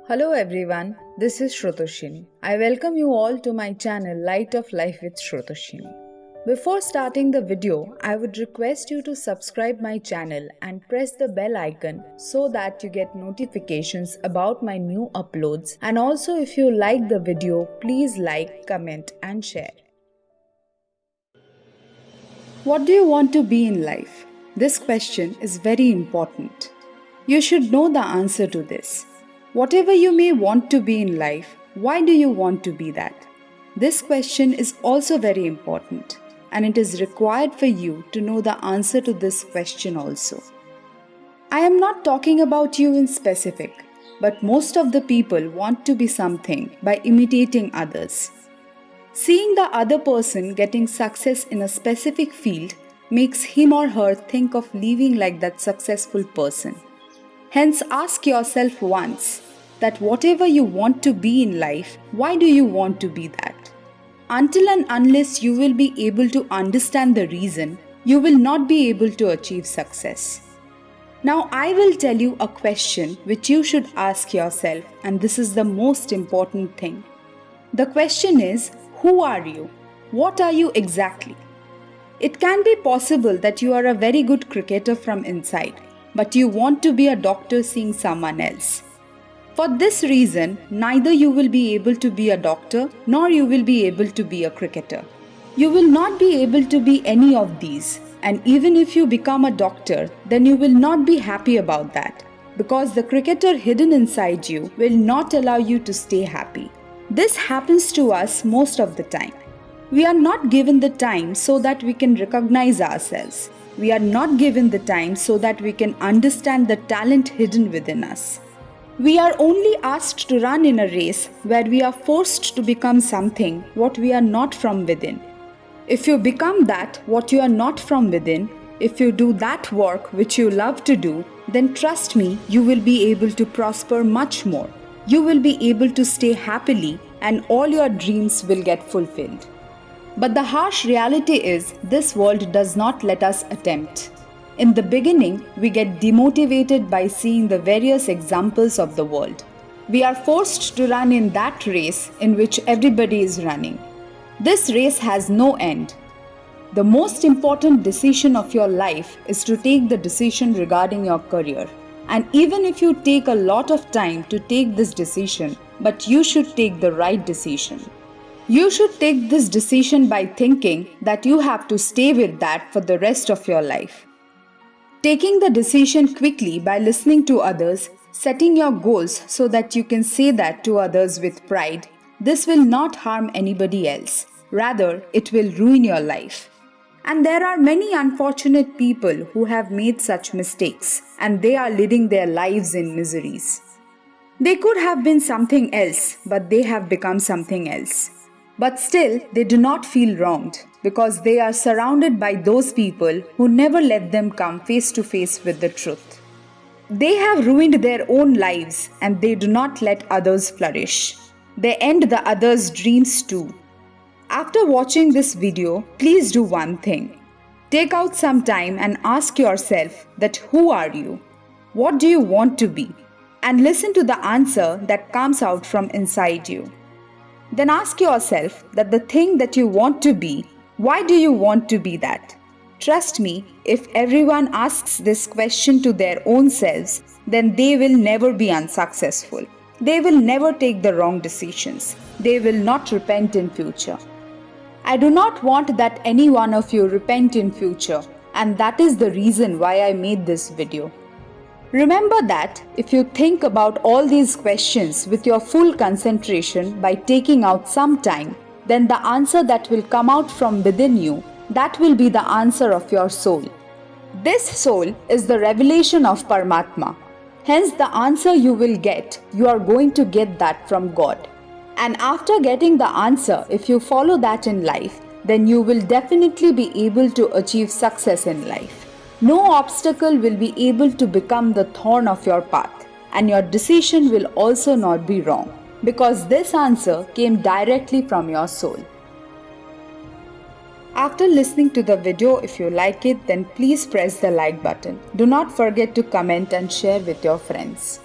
Hello everyone, this is Shrutoshini. I welcome you all to my channel Light of Life with Shrutoshini. Before starting the video, I would request you to subscribe my channel and press the bell icon so that you get notifications about my new uploads, and also if you like the video, please like, comment and share. What do you want to be in life? This question is very important. You should know the answer to this. Whatever you may want to be in life, why do you want to be that? This question is also very important, and it is required for you to know the answer to this question also. I am not talking about you in specific, but most of the people want to be something by imitating others. Seeing the other person getting success in a specific field makes him or her think of living like that successful person. Hence, ask yourself once that whatever you want to be in life, why do you want to be that? Until and unless you will be able to understand the reason, you will not be able to achieve success. Now, I will tell you a question which you should ask yourself, and this is the most important thing. The question is, who are you? What are you exactly? It can be possible that you are a very good cricketer from inside, but you want to be a doctor seeing someone else. For this reason, neither you will be able to be a doctor nor you will be able to be a cricketer. You will not be able to be any of these, and even if you become a doctor, then you will not be happy about that, because the cricketer hidden inside you will not allow you to stay happy. This happens to us most of the time. We are not given the time so that we can recognize ourselves. We are not given the time so that we can understand the talent hidden within us. We are only asked to run in a race where we are forced to become something what we are not from within. If you become that what you are not from within, if you do that work which you love to do, then trust me, you will be able to prosper much more. You will be able to stay happily and all your dreams will get fulfilled. But the harsh reality is, this world does not let us attempt. In the beginning, we get demotivated by seeing the various examples of the world. We are forced to run in that race in which everybody is running. This race has no end. The most important decision of your life is to take the decision regarding your career. And even if you take a lot of time to take this decision, but you should take the right decision. You should take this decision by thinking that you have to stay with that for the rest of your life. Taking the decision quickly by listening to others, setting your goals so that you can say that to others with pride, this will not harm anybody else. Rather, it will ruin your life. And there are many unfortunate people who have made such mistakes, and they are leading their lives in miseries. They could have been something else, but they have become something else. But still, they do not feel wronged because they are surrounded by those people who never let them come face to face with the truth. They have ruined their own lives and they do not let others flourish. They end the others' dreams too. After watching this video, please do one thing. Take out some time and ask yourself that who are you? What do you want to be? And listen to the answer that comes out from inside you. Then ask yourself that the thing that you want to be, why do you want to be that? Trust me, if everyone asks this question to their own selves, then they will never be unsuccessful. They will never take the wrong decisions. They will not repent in future. I do not want that any one of you repent in future, and that is the reason why I made this video. Remember that if you think about all these questions with your full concentration by taking out some time, then the answer that will come out from within you, that will be the answer of your soul. This soul is the revelation of Paramatma. Hence the answer you will get, you are going to get that from God. And after getting the answer, if you follow that in life, then you will definitely be able to achieve success in life. No obstacle will be able to become the thorn of your path, and your decision will also not be wrong, because this answer came directly from your soul. After listening to the video, if you like it, then please press the like button. Do not forget to comment and share with your friends.